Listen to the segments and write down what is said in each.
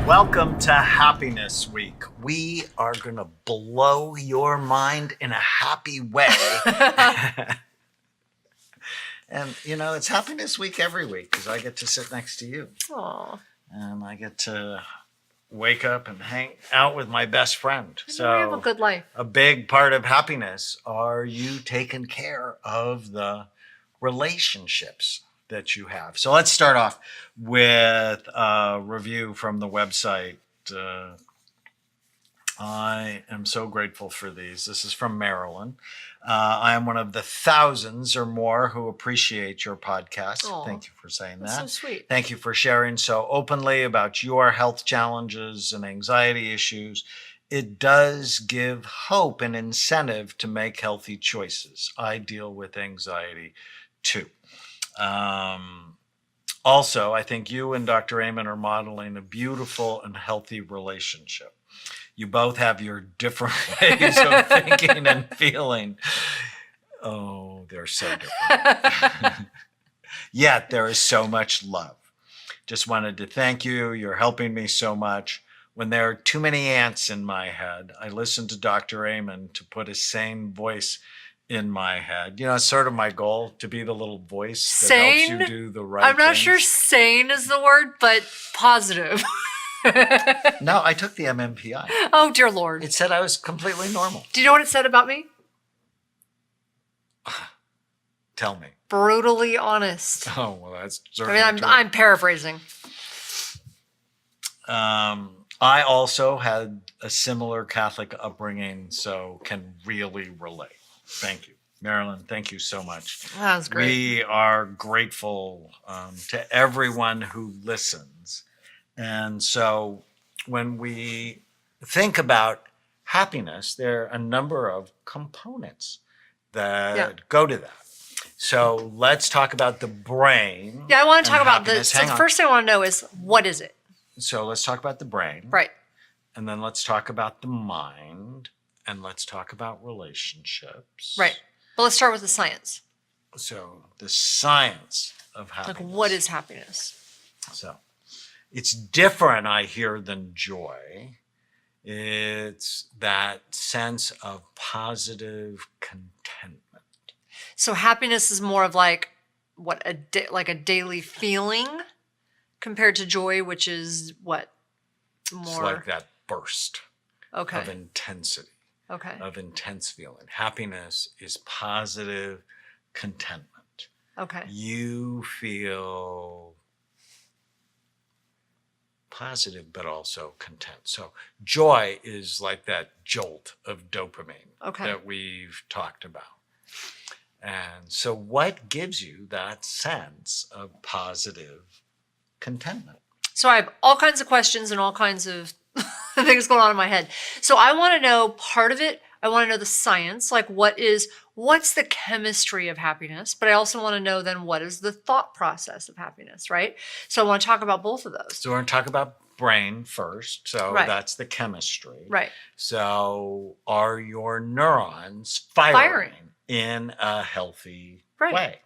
Welcome to Happiness Week. We are going to blow your mind in a happy way. And, you know, it's Happiness Week every week because I get to sit next to you. Aww. And I get to wake up and hang out with my best friend. So we have a good life. A big part of happiness are you taking care of the relationships that you have. So let's start off with a review from the website. I am so grateful for these. This is from Marilyn. I am one of the thousands or more who appreciate your podcast. Aww, thank you for saying that. That's so sweet. Thank you for sharing so openly about your health challenges and anxiety issues. It does give hope and incentive to make healthy choices. I deal with anxiety too. Also, I think you and Dr. Amen are modeling a beautiful and healthy relationship. You both have your different ways of thinking and feeling. Oh, they're so different. Yet there is so much love. Just wanted to thank you. You're helping me so much. When there are too many ants in my head, I listen to Dr. Amen to put a sane voice in my head. You know, it's sort of my goal to be the little voice that helps you do the right I'm not things. sure sane is the word, but positive. No, I took the MMPI. Oh, dear Lord. It said I was completely normal. Do you know what it said about me? Tell me. Brutally honest. Oh, well, that's I certainly mean, true. I'm paraphrasing. I also had a similar Catholic upbringing, so can really relate. Thank you. Marilyn, thank you so much. That was great. We are grateful to everyone who listens. And so when we think about happiness, there are a number of components that go to that. So let's talk about the brain. Yeah, I want to talk about happiness. the first thing I want to know is, what is it? So let's talk about the brain. Right. And then let's talk about the mind. And let's talk about relationships. Right. But let's start with the science. So the science of happiness. Like, what is happiness? So it's different, I hear, than joy. It's that sense of positive contentment. So happiness is more of like what like a daily feeling compared to joy, which is what? More It's like that burst okay. of intensity, Okay. of intense feeling. Happiness is positive contentment. Okay. You feel positive, but also content. So joy is like that jolt of dopamine that we've talked about. And so what gives you that sense of positive contentment? So I have all kinds of questions and all kinds of things going on in my head. So I want to know part of it. I want to know the science, like what's the chemistry of happiness? But I also want to know then what is the thought process of happiness, right? So I want to talk about both of those. So we're going to talk about brain first. So that's the chemistry. Right. So are your neurons firing in a healthy way?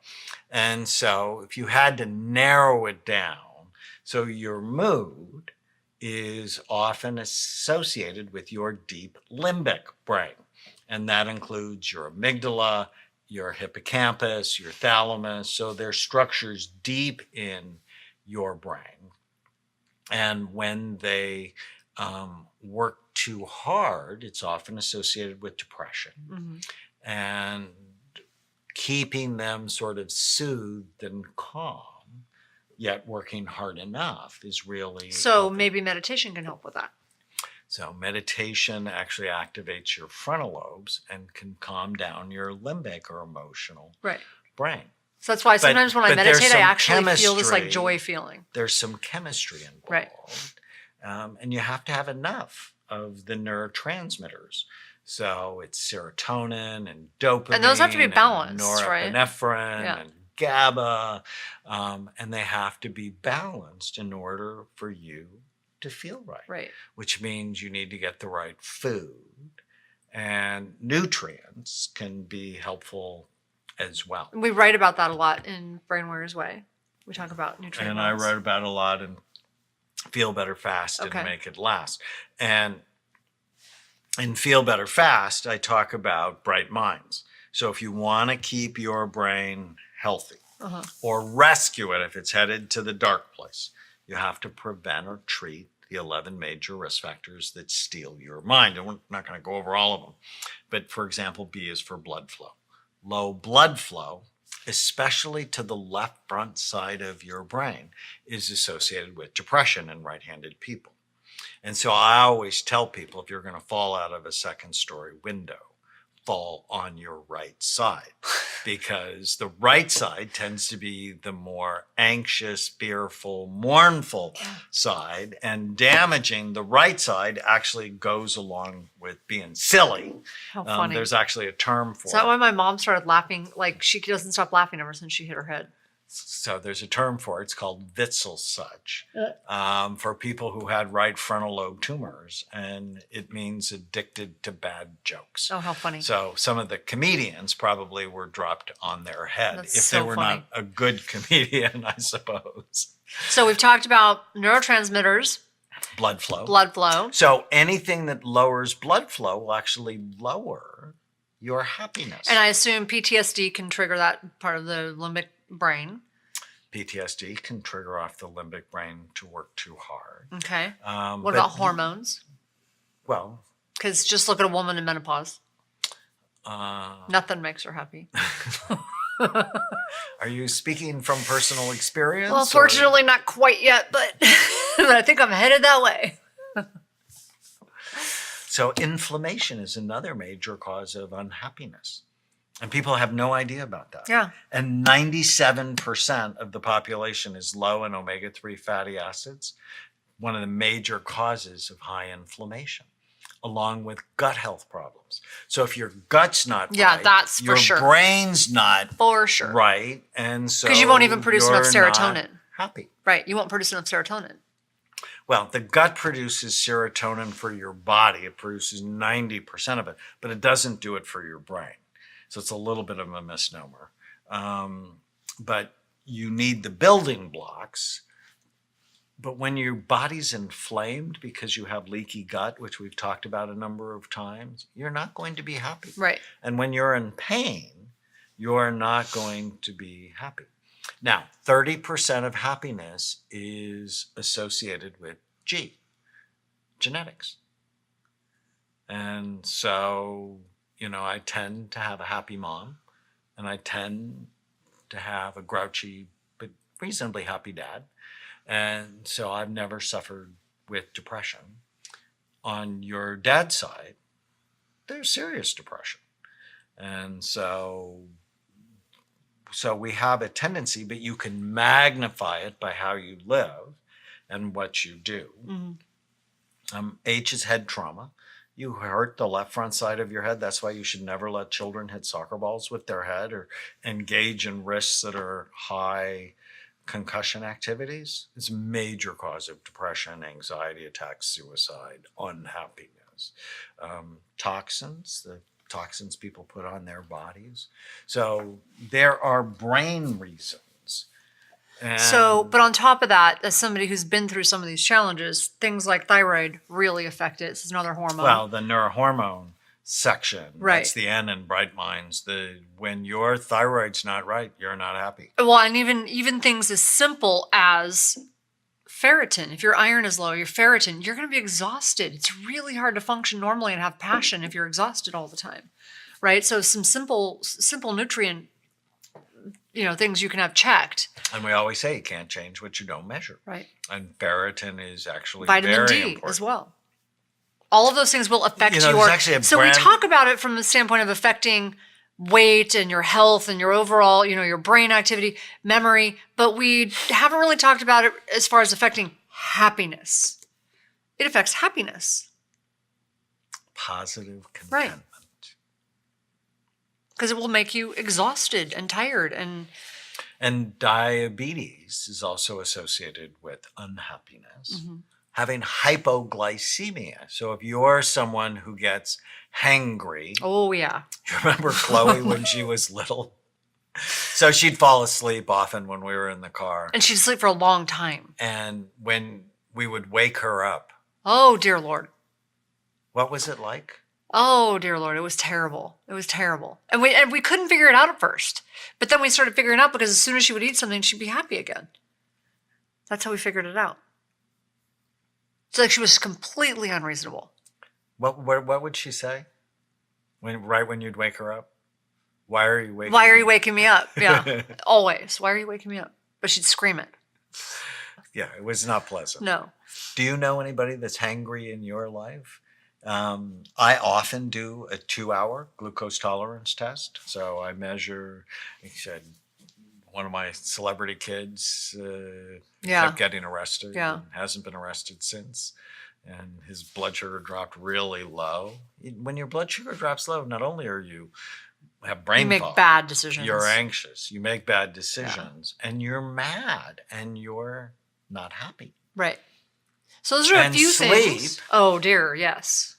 And so if you had to narrow it down, so your mood is often associated with your deep limbic brain. And that includes your amygdala, your hippocampus, your thalamus. So they're structures deep in your brain. And when they work too hard, it's often associated with depression. Mm-hmm. And keeping them sort of soothed and calm, yet working hard enough is really so healthy. Maybe meditation can help with that. So meditation actually activates your frontal lobes and can calm down your limbic or emotional brain. So that's why sometimes when I meditate, I actually feel this like joy feeling. There's some chemistry involved. And you have to have enough of the neurotransmitters. So it's serotonin and dopamine. And those have to be balanced, norepinephrine and GABA. And they have to be balanced in order for you to feel right. Which means you need to get the right food. And nutrients can be helpful as well. We write about that a lot in Brainware's Way. We talk about nutrients. And I write about it a lot in Feel Better Fast Okay. and Make It Last. And in Feel Better Fast, I talk about bright minds. So if you want to keep your brain healthy or rescue it if it's headed to the dark place, you have to prevent or treat the 11 major risk factors that steal your mind. And we're not going to go over all of them. But for example, B is for blood flow. Low blood flow, especially to the left front side of your brain, is associated with depression in right-handed people. And so I always tell people, if you're going to fall out of a second-story window, fall on your right side, because the right side tends to be the more anxious, fearful, mournful side, and damaging the right side actually goes along with being silly. How funny. There's actually a term for it. Is that why my mom started laughing? Like, she doesn't stop laughing ever since she hit her head. So there's a term for it. It's called Witzelsuch, for people who had right frontal lobe tumors, and it means addicted to bad jokes. Oh, how funny. So some of the comedians probably were dropped on their head That's if so they were funny. not a good comedian, I suppose. So we've talked about neurotransmitters, Blood flow. blood flow. So anything that lowers blood flow will actually lower your happiness. And I assume PTSD can trigger that part of the limbic brain. PTSD can trigger off the limbic brain to work too hard. Okay. What but- about hormones? Well, Because just look at a woman in menopause. Nothing makes her happy. are you speaking from personal experience? Well, or- fortunately, not quite yet, but but I think I'm headed that way. So inflammation is another major cause of unhappiness. And people have no idea about that. Yeah. And 97% of the population is low in omega-3 fatty acids, one of the major causes of high inflammation, along with gut health problems. So if your gut's not right, that's for your sure. brain's not For sure. right, and so 'Cause you won't even produce enough you're not serotonin. happy. Right. You won't produce enough serotonin. Well, the gut produces serotonin for your body. It produces 90% of it, but it doesn't do it for your brain. So it's a little bit of a misnomer. But you need the building blocks. But when your body's inflamed because you have leaky gut, which we've talked about a number of times, you're not going to be happy. Right. And when you're in pain, you're not going to be happy. Now, 30% of happiness is associated with G, genetics. And so, I tend to have a happy mom, and I tend to have a grouchy but reasonably happy dad. And so I've never suffered with depression. On your dad's side, there's serious depression. And so we have a tendency, but you can magnify it by how you live and what you do. Mm-hmm. H is head trauma. You hurt the left front side of your head. That's why you should never let children hit soccer balls with their head or engage in risks that are high concussion activities. It's a major cause of depression, anxiety attacks, suicide, unhappiness. Toxins, the toxins people put on their bodies. So there are brain reasons. But on top of that, as somebody who's been through some of these challenges, things like thyroid really affect it. It's another hormone. Well, the neurohormone section, Right. That's the N in Bright Minds. When your thyroid's not right, you're not happy. Well, and even things as simple as ferritin. If your iron is low, your ferritin, you're going to be exhausted. It's really hard to function normally and have passion if you're exhausted all the time, right? So some simple nutrient, things you can have checked. And we always say you can't change what you don't measure. Right. And ferritin is actually Vitamin very D important. as well. All of those things will affect there's actually a So we talk about it from the standpoint of affecting weight and your health and your overall, your brain activity, memory, but we haven't really talked about it as far as affecting happiness. It affects happiness. Positive Right. contentment. Because it will make you exhausted and tired And diabetes is also associated with unhappiness. Mm-hmm. Having hypoglycemia. So if you're someone who gets hangry, Oh yeah. you remember Chloe when she was little? So she'd fall asleep often when we were in the car. And she'd sleep for a long time. And when we would wake her up. Oh, dear Lord. What was it like? Oh, dear Lord. It was terrible. It was terrible. And we couldn't figure it out at first. But then we started figuring it out because as soon as she would eat something, she'd be happy again. That's how we figured it out. So like she was completely unreasonable. What would she say? Right when you'd wake her up? Why are you waking me up? Yeah. Always. Why are you waking me up? But she'd scream it. Yeah, it was not pleasant. No. Do you know anybody that's hangry in your life? I often do a 2-hour glucose tolerance test. So I measure, like I said, one of my celebrity kids kept getting arrested and hasn't been arrested since. And his blood sugar dropped really low. When your blood sugar drops low, not only are you have brain fog, you make bad decisions. You're anxious. You make bad decisions, and you're mad, and you're not happy. Right. So those are a few things. Oh dear, yes.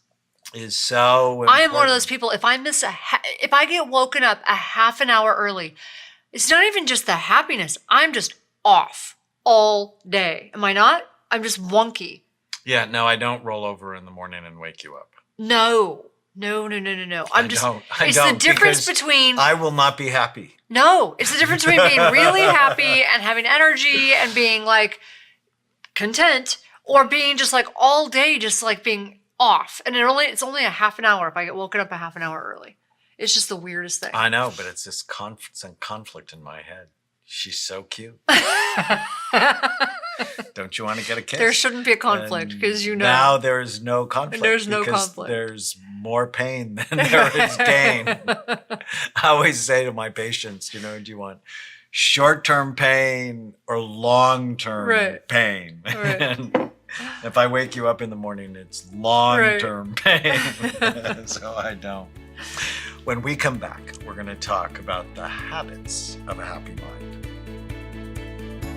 Is so important. I am one of those people. If I miss if I get woken up a half an hour early, it's not even just the happiness. I'm just off all day. Am I not? I'm just wonky. Yeah, no, I don't roll over in the morning and wake you up. No. It's the difference between I will not be happy. No, it's the difference between being really happy and having energy and being like content, or being just like all day just like being off. And it's only a half an hour if I get woken up a half an hour early. It's just the weirdest thing. I know, but it's this constant conflict in my head. She's so cute. Don't you want to get a kiss? There shouldn't be a conflict because now there's no conflict. There's no conflict. There's more pain than there is gain. I always say to my patients, do you want short-term pain or long-term pain? Right. And if I wake you up in the morning, it's long-term pain. So I don't. When we come back, we're going to talk about the habits of a happy mind.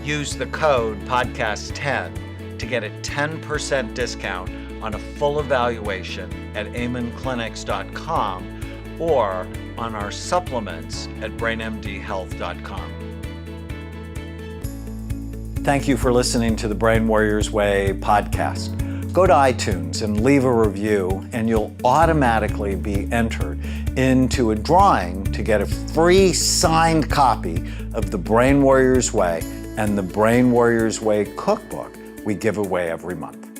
Use the code podcast10 to get a 10% discount on a full evaluation at amenclinics.com or on our supplements at brainmdhealth.com. Thank you for listening to the Brain Warriors Way podcast. Go to iTunes and leave a review, and you'll automatically be entered into a drawing to get a free signed copy of the Brain Warriors Way and the Brain Warriors Way cookbook we give away every month.